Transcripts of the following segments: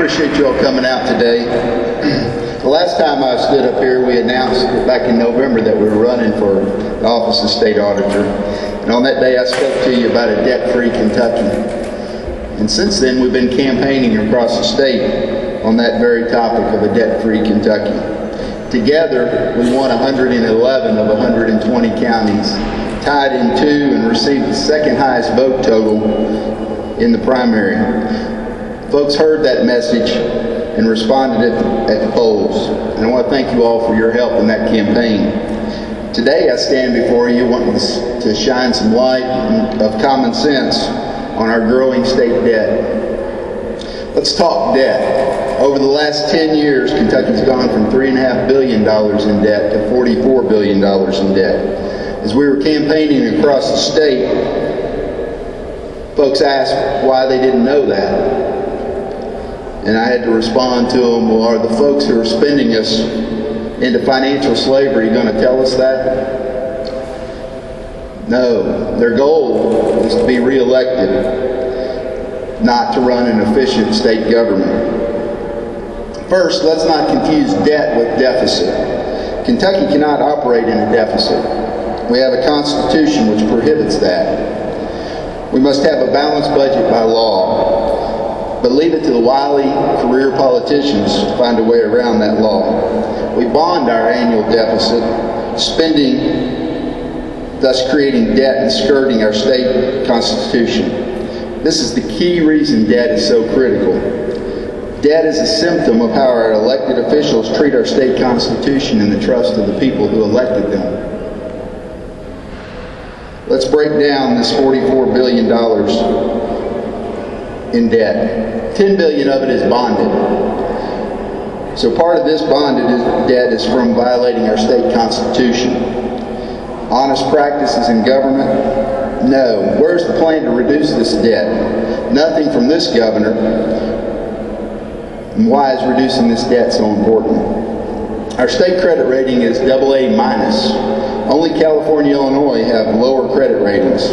appreciate you all coming out today. The last time I stood up here, we announced back in November that we were running for the office of State Auditor. And on that day, I spoke to you about a debt-free Kentucky. And since then, we've been campaigning across the state on that very topic of a debt-free Kentucky. Together, we won 111 of 120 counties, tied in 2, and received the second highest vote total in the primary. Folks heard that message and responded at the polls. And I want to thank you all for your help in that campaign. Today I stand before you wanting to shine some light of common sense on our growing state debt. Let's talk debt. Over the last 10 years, Kentucky's gone from $3.5 billion in debt to $44 billion in debt. As we were campaigning across the state, folks asked why they didn't know that. And I had to respond to them, well, are the folks who are spending us into financial slavery going to tell us that? No. Their goal is to be reelected, not to run an efficient state government. First, let's not confuse debt with deficit. Kentucky cannot operate in a deficit. We have a constitution which prohibits that. We must have a balanced budget by law. But leave it to the wily career politicians to find a way around that law. We bond our annual deficit, spending, thus creating debt and skirting our state constitution. This is the key reason debt is so critical. Debt is a symptom of how our elected officials treat our state constitution and the trust of the people who elected them. Let's break down this $44 billion in debt. $10 billion of it is bonded. So part of this bonded debt is from violating our state constitution. Honest practices in government? No. Where's the plan to reduce this debt? Nothing from this governor. And why is reducing this debt so important? Our state credit rating is AA-. Only California and Illinois have lower credit ratings.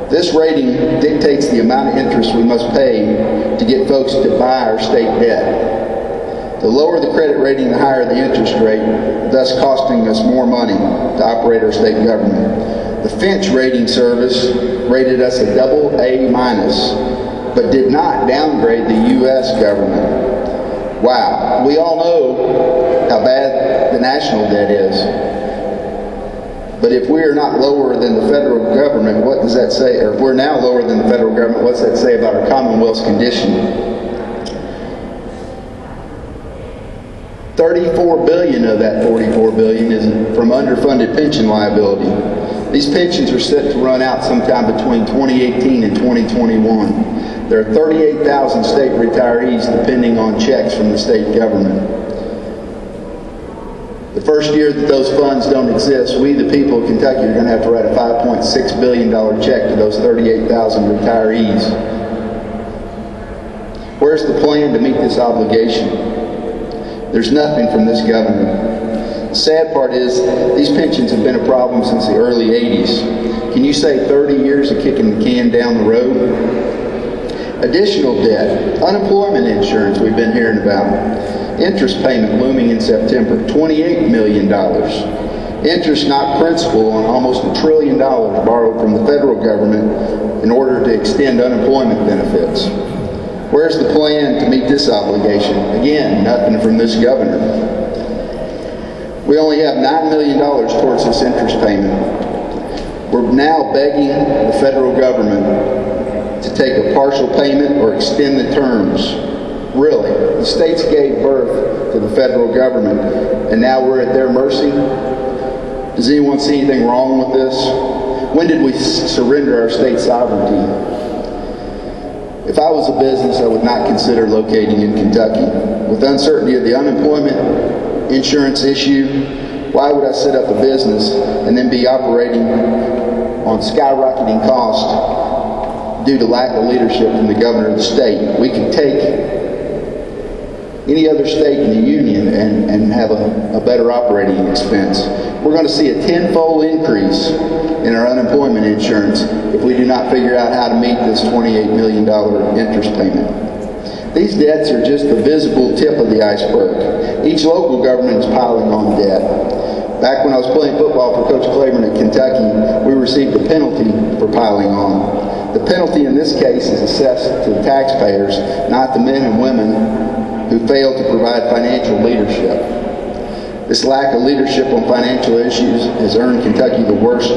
This rating dictates the amount of interest we must pay to get folks to buy our state debt. The lower the credit rating, the higher the interest rate, thus costing us more money to operate our state government. The Finch rating service rated us a AA-, but did not downgrade the U.S. government. Wow, we all know how bad the national debt is. But if we are not lower than the federal government, what does that say? Or if we're now lower than the federal government, what's that say about our Commonwealth's condition? $34 billion of that $44 billion is from underfunded pension liability. These pensions are set to run out sometime between 2018 and 2021. There are 38,000 state retirees depending on checks from the state government. The first year that those funds don't exist, we, the people of Kentucky, are going to have to write a $5.6 billion check to those 38,000 retirees. Where's the plan to meet this obligation? There's nothing from this governor. The sad part is, these pensions have been a problem since the early 80s. Can you say 30 years of kicking the can down the road? Additional debt, unemployment insurance we've been hearing about. Interest payment looming in September, $28 million. Interest, not principal, on almost $1 trillion borrowed from the federal government in order to extend unemployment benefits. Where's the plan to meet this obligation? Again, nothing from this governor. We only have $9 million towards this interest payment. We're now begging the federal government to take a partial payment or extend the terms. Really, the states gave birth to the federal government, and now we're at their mercy? Does anyone see anything wrong with this? When did we surrender our state sovereignty? If I was a business, I would not consider locating in Kentucky. With uncertainty of the unemployment insurance issue, why would I set up a business and then be operating on skyrocketing costs due to lack of leadership from the governor of the state? We could take any other state in the union and have a better operating expense. We're going to see a tenfold increase in our unemployment insurance if we do not figure out how to meet this $28 million interest payment. These debts are just the visible tip of the iceberg. Each local government is piling on debt. Back when I was playing football for Coach Claiborne at Kentucky, we received a penalty for piling on. The penalty in this case is assessed to the taxpayers, not the men and women who failed to provide financial leadership. This lack of leadership on financial issues has earned Kentucky the worst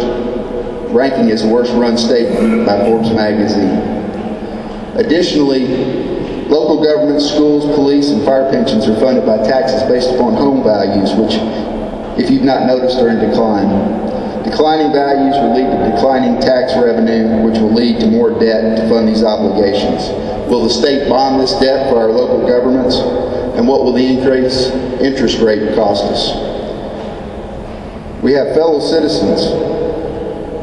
ranking as the worst run state by Forbes magazine. Additionally, local governments, schools, police, and fire pensions are funded by taxes based upon home values, which, if you've not noticed, are in decline. Declining values will lead to declining tax revenue, which will lead to more debt to fund these obligations. Will the state bond this debt for our local governments? And what will the increased interest rate cost us? We have fellow citizens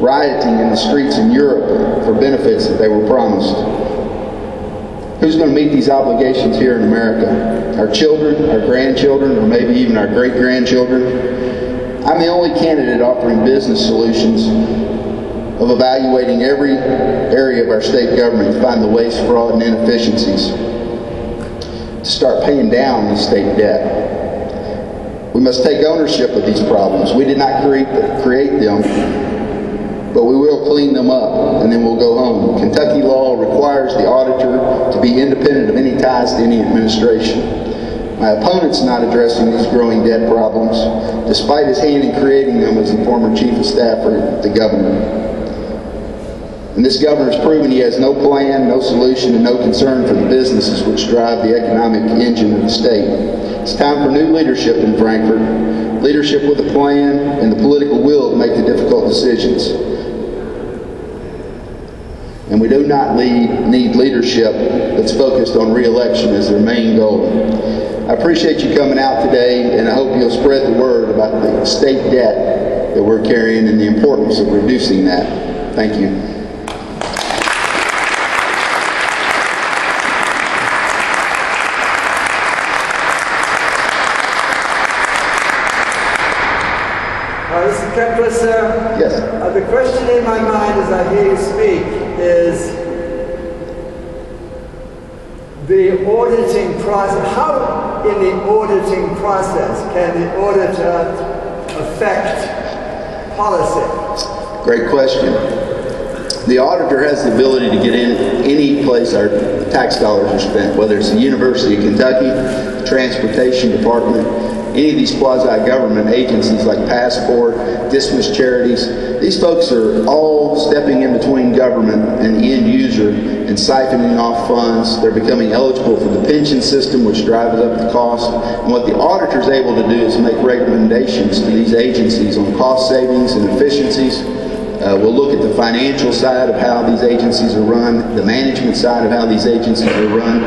rioting in the streets in Europe for benefits that they were promised. Who's going to meet these obligations here in America? Our children, our grandchildren, or maybe even our great-grandchildren? I'm the only candidate offering business solutions of evaluating every area of our state government to find the waste, fraud, and inefficiencies to start paying down the state debt. We must take ownership of these problems. We did not create them, but we will clean them up, and then we'll go home. Kentucky law requires the auditor to be independent of any ties to any administration. My opponent's not addressing these growing debt problems, despite his hand in creating them as the former chief of staff for the governor. And this governor has proven he has no plan, no solution, and no concern for the businesses which drive the economic engine of the state. It's time for new leadership in Frankfort, leadership with a plan and the political will to make the difficult decisions. And we do not need leadership that's focused on re-election as their main goal. I appreciate you coming out today, and I hope you'll spread the word about the state debt that we're carrying and the importance of reducing that. Thank you. This is Kemper, sir. Yes. The question in my mind as I hear you speak is the auditing process. How in the auditing process can the auditor affect policy? Great question. The auditor has the ability to get in any place our tax dollars are spent, whether it's the University of Kentucky, the Transportation Department, any of these quasi-government agencies like Passport, dismissed charities. These folks are all stepping in between government and the end user and siphoning off funds. They're becoming eligible for the pension system, which drives up the cost. And what the auditor is able to do is make recommendations to these agencies on cost savings and efficiencies. We'll look at the financial side of how these agencies are run, the management side of how these agencies are run.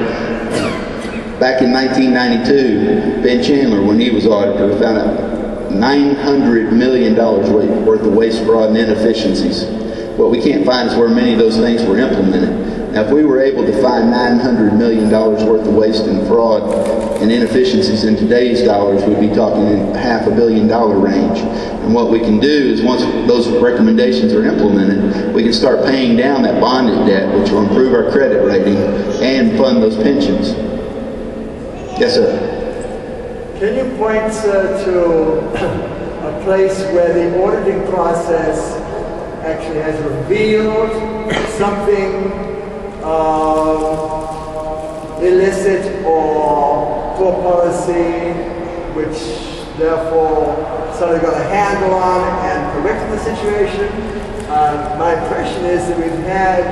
Back in 1992, Ben Chandler, when he was auditor, found out $900 million worth of waste, fraud, and inefficiencies. What we can't find is where many of those things were implemented. Now, if we were able to find $900 million worth of waste and fraud and inefficiencies in today's dollars, we'd be talking in $500 million range. And what we can do is once those recommendations are implemented, we can start paying down that bonded debt, which will improve our credit rating and fund those pensions. Yes, sir. Can you point to a place where the auditing process actually has revealed something illicit or poor policy, which therefore somebody got a handle on and corrected the situation? My impression is that we've had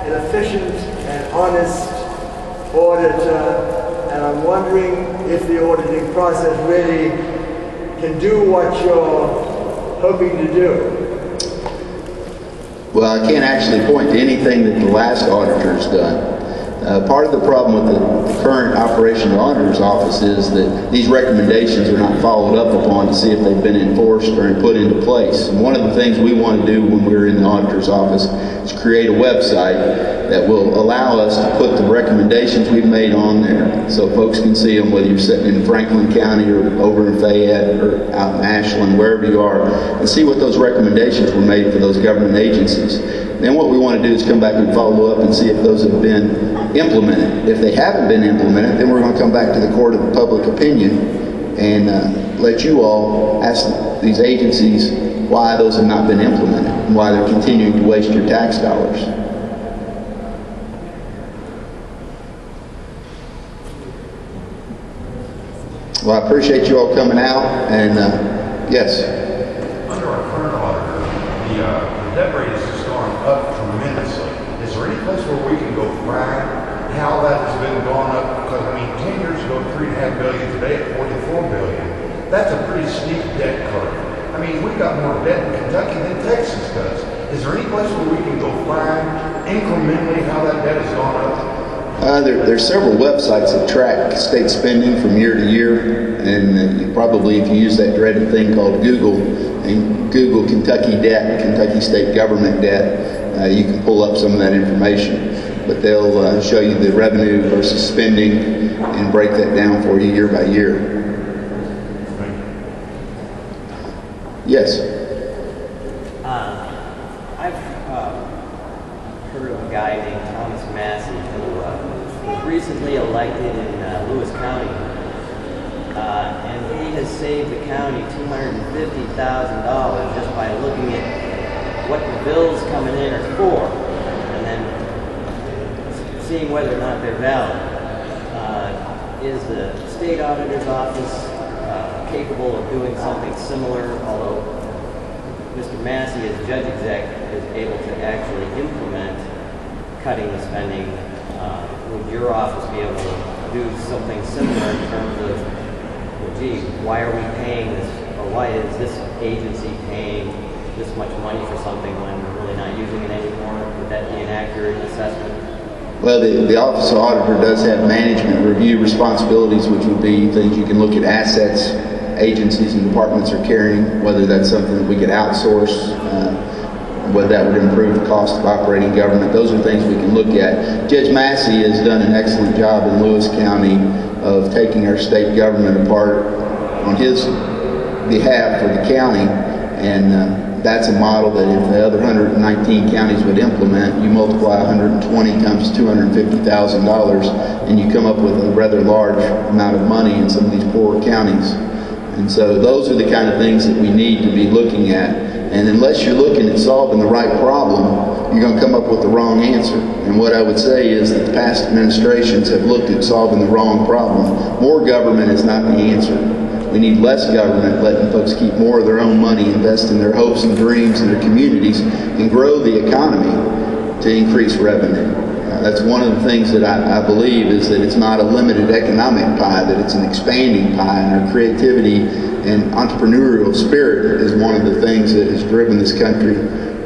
an efficient and honest auditor, and I'm wondering if the auditing process really can do what you're hoping to do. Well, I can't actually point to anything that the last auditor has done. Part of the problem with the current operation of the auditor's office is that these recommendations are not followed up upon to see if they've been enforced or put into place. And one of the things we want to do when we're in the auditor's office is create a website that will allow us to put the recommendations we've made on there so folks can see them, whether you're sitting in Franklin County or over in Fayette or out in Ashland, wherever you are, and see what those recommendations were made for those government agencies. Then what we want to do is come back and follow up and see if those have been implemented. If they haven't been implemented, then we're going to come back to the court of public opinion and let you all ask these agencies why those have not been implemented and why they're continuing to waste your tax dollars. Well, I appreciate you all coming out, and yes. Under our current auditor, the debt rate has just gone up tremendously. Is there any place where we can go find how that has been going up? Because I mean, 10 years ago, $3.5 billion, today at $44 billion. That's a pretty steep debt curve. I mean, we've got more debt in Kentucky than Texas does. Is there any place where we can go find incrementally how that debt has gone up? There's several websites that track state spending from year to year, and you probably, if you use that dreaded thing called Google, and Google Kentucky debt, Kentucky state government debt, you can pull up some of that information. But they'll show you the revenue versus spending and break that down for you year by year. Yes? I've heard of a guy named Thomas Massey who was recently elected in Lewis County, and he has saved the county $250,000 just by looking at what the bills coming in are for, and then seeing whether or not they're valid. Is the State Auditor's office capable of doing something similar, although Mr. Massey, as judge exec, is able to actually implement cutting the spending? Would your office be able to do something similar in terms of, well, gee, why are we paying this, or why is this agency paying this much money for something when we're really not using it anymore? Would that be an accurate assessment? Well, the Office of Auditor does have management review responsibilities, which would be things you can look at assets agencies and departments are carrying, whether that's something that we could outsource, whether that would improve the cost of operating government. Those are things we can look at. Judge Massey has done an excellent job in Lewis County of taking our state government apart on his behalf for the county, and that's a model that if the other 119 counties would implement, you multiply 120 times $250,000 and you come up with a rather large amount of money in some of these poorer counties. And so those are the kind of things that we need to be looking at. And unless you're looking at solving the right problem, you're going to come up with the wrong answer. And what I would say is that the past administrations have looked at solving the wrong problem. More government is not the answer. We need less government, letting folks keep more of their own money, invest in their hopes and dreams in their communities, and grow the economy to increase revenue. That's one of the things that I believe is that it's not a limited economic pie, that it's an expanding pie, and our creativity and entrepreneurial spirit is one of the things that has driven this country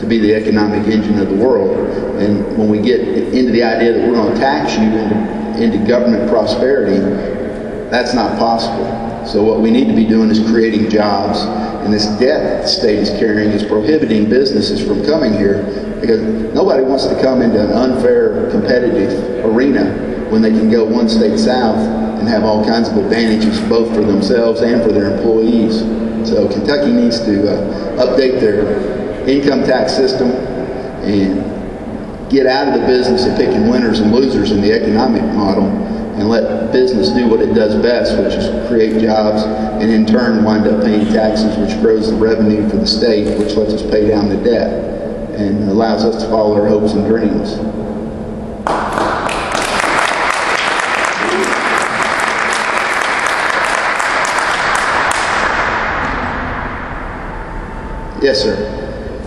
to be the economic engine of the world. And when we get into the idea that we're going to tax you into government prosperity, that's not possible. So what we need to be doing is creating jobs, and this debt the state is carrying is prohibiting businesses from coming here, because nobody wants to come into an unfair competitive arena when they can go one state south and have all kinds of advantages both for themselves and for their employees. So Kentucky needs to update their income tax system and get out of the business of picking winners and losers in the economic model, and let business do what it does best, which is create jobs, and in turn wind up paying taxes, which grows the revenue for the state, which lets us pay down the debt and allows us to follow our hopes and dreams. Yes, sir.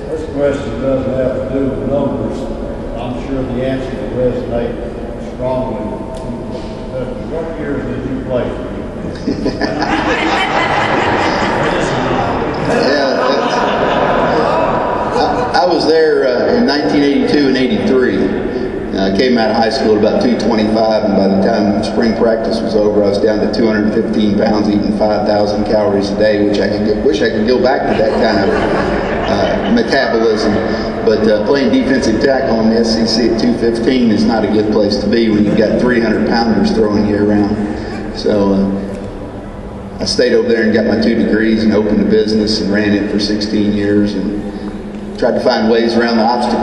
This question doesn't have to do with numbers. I'm sure the answer will resonate strongly. What years did you play? I was there in 1982 and 83. I came out of high school at about 225, and by the time spring practice was over, I was down to 215 pounds, eating 5,000 calories a day, which wish I could go back to that kind of metabolism. But playing defensive tackle on the SEC at 215 is not a good place to be when you've got 300-pounders throwing you around. So I stayed over there and got my 2 degrees and opened a business and ran it for 16 years and tried to find ways around the obstacles.